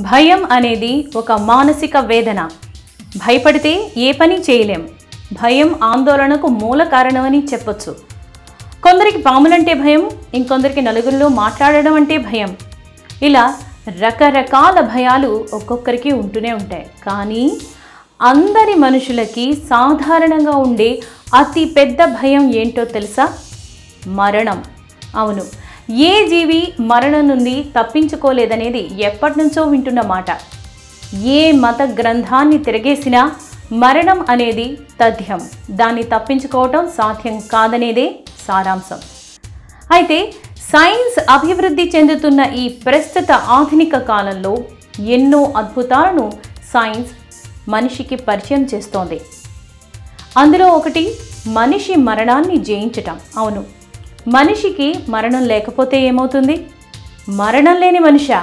భయం అనేది ఒక మానసిక వేదన. భయపడితే ఏ పని చేయలేం. భయం ఆందోళనకు మూల కారణమని చెప్పొచ్చు. కొందరికి పాములంటే భయం, ఇంకొందరికి నలుగురిలో మాట్లాడడం అంటే భయం. ఇలా రకరకాల భయాలు ఒక్కొక్కరికి ఉంటూనే ఉంటాయి. కానీ అందరి మనుషులకి సాధారణంగా ఉండే అతి పెద్ద భయం ఏంటో తెలుసా? మరణం. అవును, ఏ జీవి మరణం నుండి తప్పించుకోలేదనేది ఎప్పటి నుంచో వింటున్న మాట. ఏ మత గ్రంథాన్ని తిరగేసినా మరణం అనేది తథ్యం, దాన్ని తప్పించుకోవటం సాధ్యం కాదనేదే సారాంశం. అయితే సైన్స్ అభివృద్ధి చెందుతున్న ఈ ప్రస్తుత ఆధునిక కాలంలో ఎన్నో అద్భుతాలను సైన్స్ మనిషికి పరిచయం చేస్తోంది. అందులో ఒకటి మనిషి మరణాన్ని జయించటం. అవును, మనిషికి మరణం లేకపోతే ఏమవుతుంది? మరణం లేని మనిషా?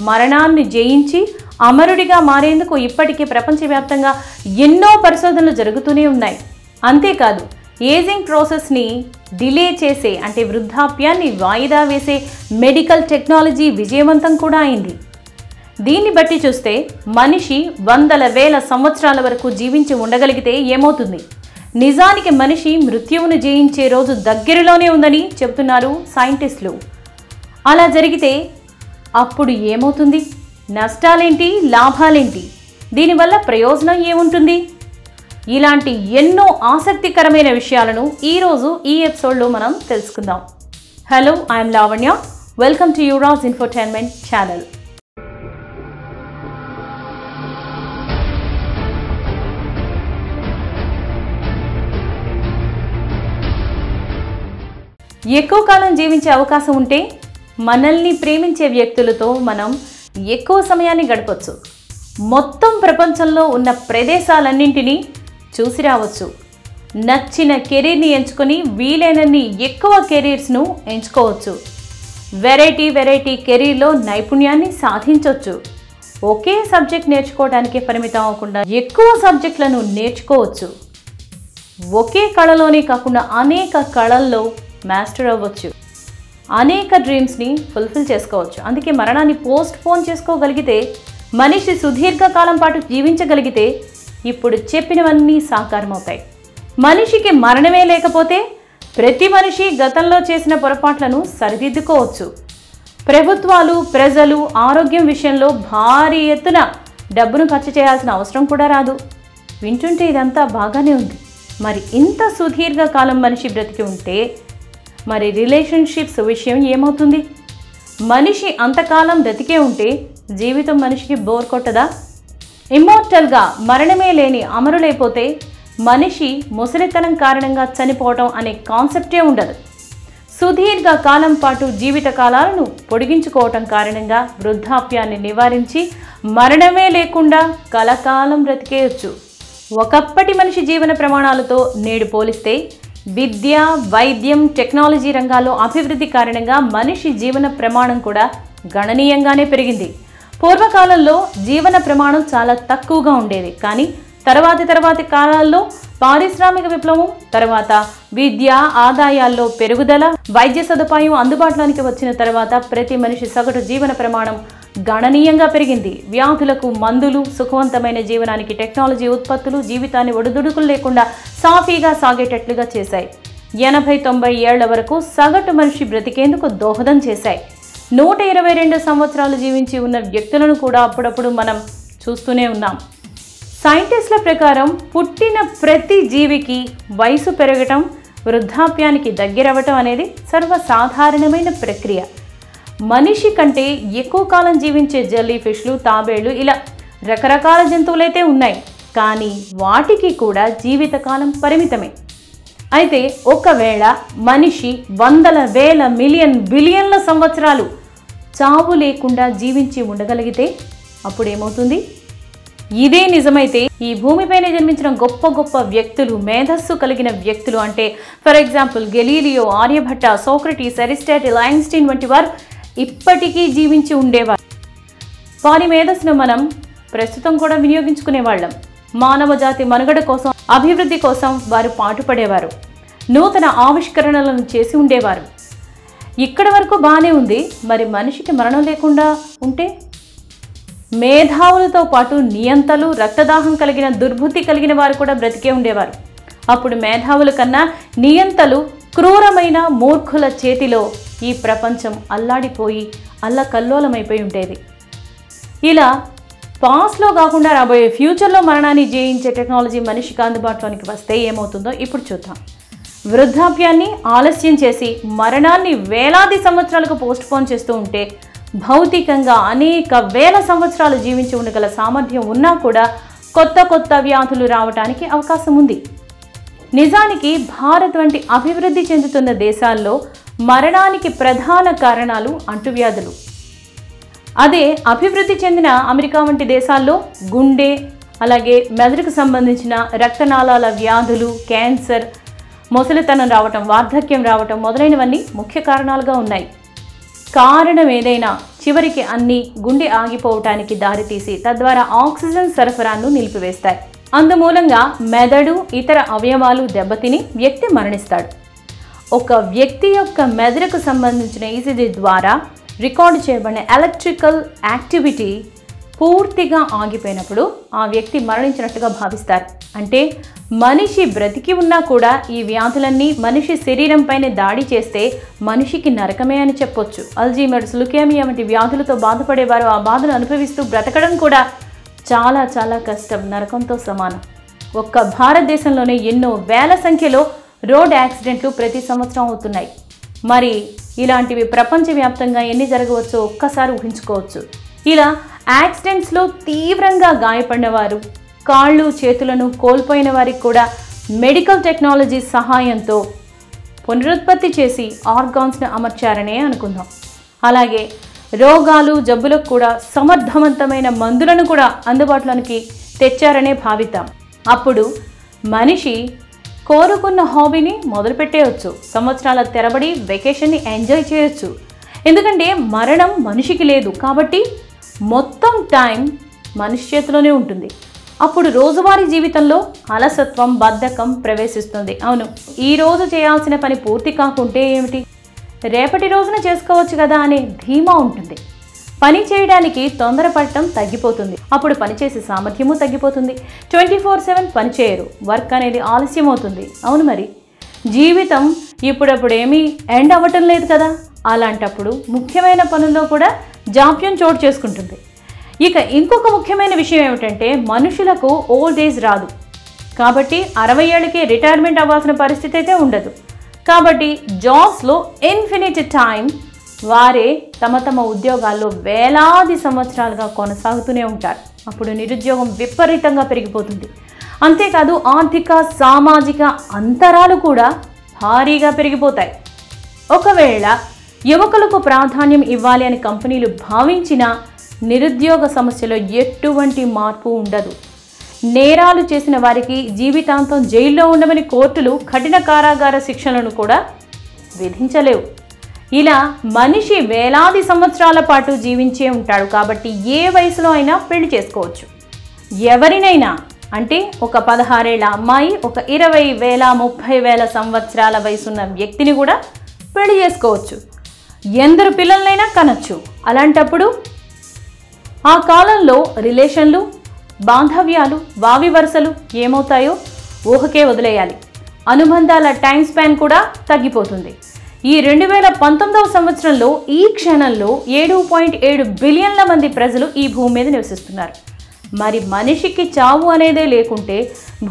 మరణాన్ని జయించి అమరుడిగా మారేందుకు ఇప్పటికీ ప్రపంచవ్యాప్తంగా ఎన్నో పరిశోధనలు జరుగుతూనే ఉన్నాయి. అంతేకాదు, ఏజింగ్ ప్రాసెస్ని డిలే చేసే, అంటే వృద్ధాప్యాన్ని వాయిదా వేసే మెడికల్ టెక్నాలజీ విజయవంతం కూడా అయింది. దీన్ని బట్టి చూస్తే మనిషి వందల వేల సంవత్సరాల వరకు జీవించి ఉండగలిగితే ఏమవుతుంది? నిజానికి మనిషి మృత్యువును జయించే రోజు దగ్గరలోనే ఉందని చెబుతున్నారు సైంటిస్టులు. అలా జరిగితే అప్పుడు ఏమవుతుంది? నష్టాలేంటి, లాభాలేంటి? దీనివల్ల ప్రయోజనం ఏముంటుంది? ఇలాంటి ఎన్నో ఆసక్తికరమైన విషయాలను ఈరోజు ఈ ఎపిసోడ్లో మనం తెలుసుకుందాం. Hello, I'm Lavanya. Welcome to Yuvraj infotainment channel. ఎక్కువ కాలం జీవించే అవకాశం ఉంటే మనల్ని ప్రేమించే వ్యక్తులతో మనం ఎక్కువ సమయాన్ని గడపచ్చు. మొత్తం ప్రపంచంలో ఉన్న ప్రదేశాలన్నింటినీ చూసి రావచ్చు. నచ్చిన కెరీర్ని ఎంచుకొని వీలైనన్ని ఎక్కువ కెరీర్స్ను ఎంచుకోవచ్చు. వెరైటీ కెరీర్లో నైపుణ్యాన్ని సాధించవచ్చు. ఒకే సబ్జెక్ట్ నేర్చుకోవడానికి పరిమితం అవ్వకుండా ఎక్కువ సబ్జెక్టులను నేర్చుకోవచ్చు. ఒకే కళలోనే కాకుండా అనేక కళల్లో మాస్టర్ అవ్వచ్చు. అనేక డ్రీమ్స్ని ఫుల్ఫిల్ చేసుకోవచ్చు. అందుకే మరణాన్ని పోన్ చేసుకోగలిగితే, మనిషి సుదీర్ఘకాలం పాటు జీవించగలిగితే ఇప్పుడు చెప్పినవన్నీ సాకారం అవుతాయి. మనిషికి మరణమే లేకపోతే ప్రతి మనిషి గతంలో చేసిన పొరపాట్లను సరిదిద్దుకోవచ్చు. ప్రభుత్వాలు, ప్రజలు ఆరోగ్యం విషయంలో భారీ ఎత్తున డబ్బును ఖర్చు చేయాల్సిన అవసరం కూడా రాదు. వింటుంటే ఇదంతా బాగానే ఉంది. మరి ఇంత సుదీర్ఘకాలం మనిషి బ్రతికి ఉంటే మరి రిలేషన్షిప్స్ విషయం ఏమవుతుంది? మనిషి అంతకాలం బ్రతికే ఉంటే జీవితం మనిషికి బోర్ కొట్టదా? ఇమ్మోర్టల్గా, మరణమే లేని అమరులైపోతే మనిషి ముసలితనం కారణంగా చనిపోవటం అనే కాన్సెప్టే ఉండదు. సుదీర్ఘ కాలం పాటు జీవిత కాలాలను పొడిగించుకోవటం కారణంగా వృద్ధాప్యాన్ని నివారించి మరణమే లేకుండా కలకాలం బ్రతికేయచ్చు. ఒకప్పటి మనిషి జీవన ప్రమాణాలతో నేడు పోలిస్తే విద్య, వైద్యం, టెక్నాలజీ రంగాల్లో అభివృద్ధి కారణంగా మనిషి జీవన ప్రమాణం కూడా గణనీయంగానే పెరిగింది. పూర్వకాలంలో జీవన ప్రమాణం చాలా తక్కువగా ఉండేది. కానీ తర్వాతి కాలాల్లో పారిశ్రామిక విప్లవం తర్వాత విద్య, ఆదాయాల్లో పెరుగుదల, వైద్య సదుపాయం అందుబాటులోనికి వచ్చిన తర్వాత ప్రతి మనిషి సగటు జీవన ప్రమాణం గణనీయంగా పెరిగింది. వ్యాధులకు మందులు, సుఖవంతమైన జీవనానికి టెక్నాలజీ ఉత్పత్తులు జీవితాన్ని ఒడిదుడుకులు లేకుండా సాఫీగా సాగేటట్లుగా చేశాయి. 80-90 ఏళ్ల వరకు సగటు మనిషి బ్రతికేందుకు దోహదం చేశాయి. 122 సంవత్సరాలు జీవించి ఉన్న వ్యక్తులను కూడా అప్పుడప్పుడు మనం చూస్తూనే ఉన్నాం. సైంటిస్టుల ప్రకారం పుట్టిన ప్రతి జీవికి వయసు పెరగటం, వృద్ధాప్యానికి దగ్గరవ్వటం అనేది సర్వసాధారణమైన ప్రక్రియ. మనిషి కంటే ఎక్కువ కాలం జీవించే జెల్లీ ఫిష్లు, తాబేళ్లు, ఇలా రకరకాల జంతువులైతే ఉన్నాయి. కానీ వాటికి కూడా జీవితకాలం పరిమితమే. అయితే ఒకవేళ మనిషి వందల వేల మిలియన్ బిలియన్ల సంవత్సరాలు చావు లేకుండా జీవించి ఉండగలిగితే అప్పుడేమవుతుంది? ఇదే నిజమైతే ఈ భూమిపైన జన్మించిన గొప్ప వ్యక్తులు, మేధస్సు కలిగిన వ్యక్తులు, అంటే for example Galileo, Aryabhata, Socrates, Aristotle, Einstein వంటి వారు ఇప్పటికీ జీవించి ఉండేవారు. వారి మేధస్సును మనం ప్రస్తుతం కూడా వినియోగించుకునేవాళ్ళం. మానవ జాతి మనుగడ కోసం, అభివృద్ధి కోసం వారు పాటుపడేవారు. నూతన ఆవిష్కరణలను చేసి ఉండేవారు. ఇక్కడి వరకు బాగానే ఉంది. మరి మనిషికి మరణం లేకుండా ఉంటే మేధావులతో పాటు నియంతలు, రక్తదాహం కలిగిన దుర్బుద్ధి కలిగిన వారు కూడా బ్రతికే ఉండేవారు. అప్పుడు మేధావుల కన్నా నియంతలు, క్రూరమైన మూర్ఖుల చేతిలో ఈ ప్రపంచం అల్లాడిపోయి అల్లకల్లోలమైపోయి ఉండేది. ఇలా పాస్ట్లో కాకుండా రాబోయే ఫ్యూచర్లో మరణాన్ని జయించే టెక్నాలజీ మనిషికి అందుబాటులోనికి వస్తే ఏమవుతుందో ఇప్పుడు చూద్దాం. వృద్ధాప్యాన్ని ఆలస్యం చేసి మరణాన్ని వేలాది సంవత్సరాలకు పోస్ట్పోన్ చేస్తూ ఉంటే భౌతికంగా అనేక వేల సంవత్సరాలు జీవించి ఉండగల సామర్థ్యం ఉన్నా కూడా కొత్త కొత్త వ్యాధులు రావడానికి అవకాశం ఉంది. నిజానికి భారత్ వంటి అభివృద్ధి చెందుతున్న దేశాల్లో మరణానికి ప్రధాన కారణాలు అంటువ్యాధులు. అదే అభివృద్ధి చెందిన అమెరికా వంటి దేశాల్లో గుండె, అలాగే మెదడుకు సంబంధించిన రక్తనాళాల వ్యాధులు, క్యాన్సర్, ముసలితనం రావటం, వార్ధక్యం రావటం మొదలైనవన్నీ ముఖ్య కారణాలుగా ఉన్నాయి. కారణం ఏదైనా చివరికి అన్ని గుండె ఆగిపోవటానికి దారితీసి తద్వారా ఆక్సిజన్ సరఫరాను నిలిపివేస్తాయి. అందుమూలంగా మెదడు, ఇతర అవయవాలు దెబ్బతిని వ్యక్తి మరణిస్తాడు. ఒక వ్యక్తి యొక్క మెదడుకు సంబంధించిన ఈసీజీ ద్వారా రికార్డు చేయబడిన ఎలక్ట్రికల్ యాక్టివిటీ పూర్తిగా ఆగిపోయినప్పుడు ఆ వ్యక్తి మరణించినట్టుగా భావిస్తారు. అంటే మనిషి బ్రతికి ఉన్నా కూడా ఈ వ్యాధులన్నీ మనిషి శరీరంపైనే దాడి చేస్తే మనిషికి నరకమే అని చెప్పొచ్చు. అల్జీమర్స్, లుకేమియా వంటి వ్యాధులతో బాధపడేవారు ఆ బాధను అనుభవిస్తూ బ్రతకడం కూడా చాలా చాలా కష్టం, నరకంతో సమానం. ఒక్క భారతదేశంలోనే ఎన్నో వేల సంఖ్యలో రోడ్ యాక్సిడెంట్లు ప్రతి సంవత్సరం అవుతున్నాయి. మరి ఇలాంటివి ప్రపంచవ్యాప్తంగా ఎన్ని జరగవచ్చో ఒక్కసారి ఊహించుకోవచ్చు. ఇలా యాక్సిడెంట్స్లో తీవ్రంగా గాయపడిన వారు, కాళ్ళు చేతులను కోల్పోయిన వారికి కూడా మెడికల్ టెక్నాలజీ సహాయంతో పునరుత్పత్తి చేసి ఆర్గాన్స్ను అమర్చారనే అనుకుందాం. అలాగే రోగాలు, జబ్బులకు కూడా సమర్థవంతమైన మందులను కూడా అందుబాటులోనికి తెచ్చారనే భావిద్దాం. అప్పుడు మనిషి కోరుకున్న హాబీని మొదలుపెట్టేయచ్చు, సంవత్సరాల తెరబడి వెకేషన్ని ఎంజాయ్ చేయొచ్చు. ఎందుకంటే మరణం మనిషికి లేదు కాబట్టి మొత్తం టైం మనిషి చేతిలోనే ఉంటుంది. అప్పుడు రోజువారీ జీవితంలో అలసత్వం, బద్ధకం ప్రవేశిస్తుంది. అవును, ఈరోజు చేయాల్సిన పని పూర్తి కాకుంటే ఏమిటి, రేపటి రోజున చేసుకోవచ్చు కదా అనే ధీమా ఉంటుంది. పని చేయడానికి తొందరపడటం తగ్గిపోతుంది. అప్పుడు పనిచేసే సామర్థ్యము తగ్గిపోతుంది. 24/7 పనిచేయరు, వర్క్ అనేది ఆలస్యం అవుతుంది. అవును, మరి జీవితం ఇప్పుడప్పుడు ఏమీ ఎండ్ అవ్వటం లేదు కదా. అలాంటప్పుడు ముఖ్యమైన పనుల్లో కూడా జాప్యం చోటు చేసుకుంటుంది. ఇక ఇంకొక ముఖ్యమైన విషయం ఏమిటంటే మనుషులకు ఓల్డ్ ఏజ్ రాదు కాబట్టి 60 ఏళ్ళకి రిటైర్మెంట్ అవ్వాల్సిన పరిస్థితి అయితే ఉండదు. కాబట్టి జాబ్స్లో ఇన్ఫినిట్ టైం వారే తమ తమ ఉద్యోగాల్లో వేలాది సంవత్సరాలుగా కొనసాగుతూనే ఉంటారు. అప్పుడు నిరుద్యోగం విపరీతంగా పెరిగిపోతుంది. అంతేకాదు ఆర్థిక, సామాజిక అంతరాలు కూడా భారీగా పెరిగిపోతాయి. ఒకవేళ యువకులకు ప్రాధాన్యం ఇవ్వాలి అని కంపెనీలు భావించినా నిరుద్యోగ సమస్యలో ఎటువంటి మార్పు ఉండదు. నేరాలు చేసిన వారికి జీవితాంతం జైల్లో ఉండమని కోర్టులు కఠిన కారాగార శిక్షలను కూడా విధించలేవు. ఇలా మనిషి వేలాది సంవత్సరాల పాటు జీవించే ఉంటాడు కాబట్టి ఏ వయసులో అయినా పెళ్లి చేసుకోవచ్చు. ఎవరినైనా, అంటే ఒక 16 ఏళ్ల అమ్మాయి ఒక 20,000, 30,000 సంవత్సరాల వయసున్న వ్యక్తిని కూడా పెళ్లి చేసుకోవచ్చు. ఎందరు పిల్లలనైనా కనొచ్చు. అలాంటప్పుడు ఆ కాలంలో రిలేషన్లు, బాంధవ్యాలు, వావి వరుసలు ఏమవుతాయో ఊహకే వదిలేయాలి. అనుబంధాల టైం స్పాన్ కూడా తగ్గిపోతుంది. ఈ 2019వ సంవత్సరంలో ఈ క్షణంలో 7.7 బిలియన్ల మంది ప్రజలు ఈ భూమి మీద నివసిస్తున్నారు. మరి మనిషికి చావు అనేదే లేకుంటే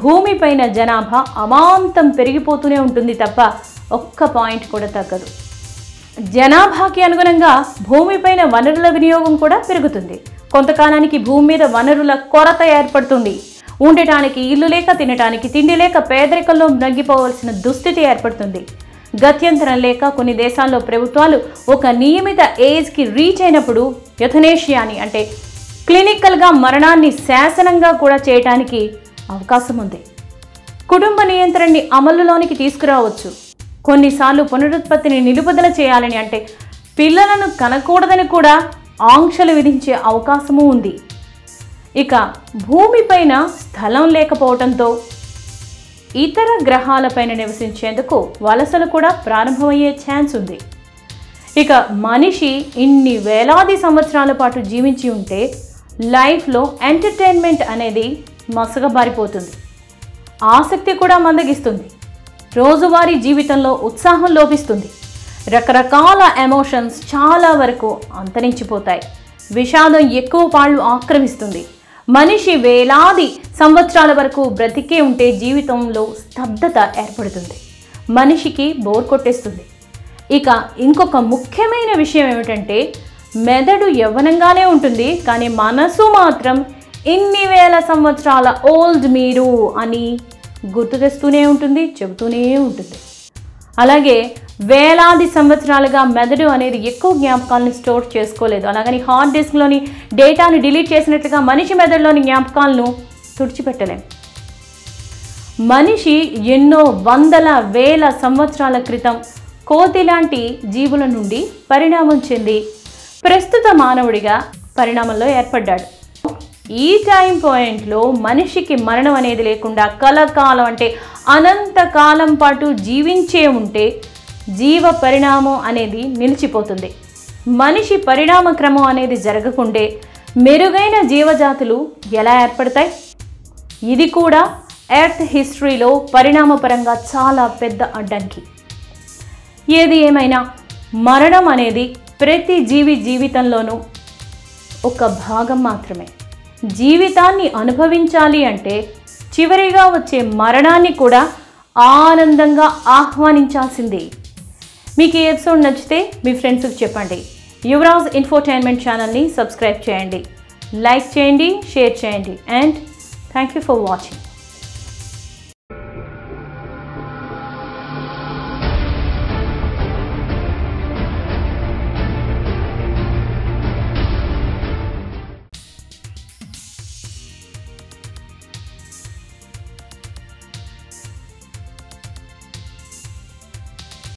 భూమిపైన జనాభా అమాంతం పెరిగిపోతూనే ఉంటుంది తప్ప ఒక్క పాయింట్ కూడా తగ్గదు. జనాభాకి అనుగుణంగా భూమిపైన వనరుల వినియోగం కూడా పెరుగుతుంది. కొంతకాలానికి భూమి మీద వనరుల కొరత ఏర్పడుతుంది. ఉండటానికి ఇల్లు లేక, తినటానికి తిండి లేక పేదరికంలో మ్రగ్గిపోవలసిన దుస్థితి ఏర్పడుతుంది. గత్యంతరం లేక కొన్ని దేశాల్లో ప్రభుత్వాలు ఒక నియమిత ఏజ్కి రీచ్ అయినప్పుడు యుథనేషియాని, అంటే క్లినికల్గా మరణాన్ని శాసనంగా కూడా చేయటానికి అవకాశం ఉంది. కుటుంబ నియంత్రణని అమలులోనికి తీసుకురావచ్చు. కొన్నిసార్లు పునరుత్పత్తిని నిలుపుదల చేయాలని, అంటే పిల్లలను కనకూడదని కూడా ఆంక్షలు విధించే అవకాశము ఉంది. ఇక భూమిపైన స్థలం లేకపోవడంతో ఇతర గ్రహాలపైన నివసించేందుకు వలసలు కూడా ప్రారంభమయ్యే ఛాన్స్ ఉంది. ఇక మనిషి ఇన్ని వేలాది సంవత్సరాల పాటు జీవించి ఉంటే లైఫ్లో ఎంటర్టైన్మెంట్ అనేది మసకబారిపోతుంది, ఆసక్తి కూడా మందగిస్తుంది, రోజువారీ జీవితంలో ఉత్సాహం లోపిస్తుంది, రకరకాల ఎమోషన్స్ చాలా వరకు అంతరించిపోతాయి, విషాదం ఎక్కువ పాళ్ళు ఆక్రమిస్తుంది. మనిషి వేలాది సంవత్సరాల వరకు బ్రతికే ఉంటే జీవితంలో స్తబ్దత ఏర్పడుతుంది, మనిషికి బోర్ కొట్టేస్తుంది. ఇక ఇంకొక ముఖ్యమైన విషయం ఏమిటంటే మెదడు యవ్వనంగానే ఉంటుంది, కానీ మనసు మాత్రం ఇన్ని వేల సంవత్సరాల ఓల్డ్ మీరు అని గుర్తు తెస్తూనే ఉంటుంది, చెబుతూనే ఉంటుంది. అలాగే వేలాది సంవత్సరాలుగా మెదడు అనేది ఎక్కువ జ్ఞాపకాలను స్టోర్ చేసుకోలేదు. అలాగని హార్డ్ డిస్క్లోని డేటాను డిలీట్ చేసినట్లుగా మనిషి మెదడులోని జ్ఞాపకాలను తుడిచిపెట్టలేం. మనిషి ఎన్నో వందల వేల సంవత్సరాల క్రితం కోతి లాంటి జీవుల నుండి పరిణామం చెంది ప్రస్తుత మానవుడిగా పరిణామంలో ఏర్పడ్డాడు. ఈ టైం పాయింట్లో మనిషికి మరణం అనేది లేకుండా కలకాలం అంటే అనంతకాలం పాటు జీవించే ఉంటే జీవ పరిణామం అనేది నిలిచిపోతుంది. మనిషి పరిణామ క్రమం అనేది జరగకుండే మెరుగైన జీవజాతులు ఎలా ఏర్పడతాయి? ఇది కూడా ఎర్త్ హిస్టరీలో పరిణామపరంగా చాలా పెద్ద అడ్డంకి. ఏది ఏమైనా మరణం అనేది ప్రతి జీవి జీవితంలోనూ ఒక భాగం మాత్రమే. జీవితాన్ని అనుభవించాలి అంటే చివరిగా వచ్చే మరణాన్ని కూడా ఆనందంగా ఆహ్వానించాల్సిందే. మీకు ఈ ఎపిసోడ్ నచ్చితే మీ ఫ్రెండ్స్కి చెప్పండి. యువరాజ్ ఇన్ఫోటైన్మెంట్ ఛానల్ని సబ్స్క్రైబ్ చేయండి, లైక్ చేయండి, షేర్ చేయండి. And thank you for watching.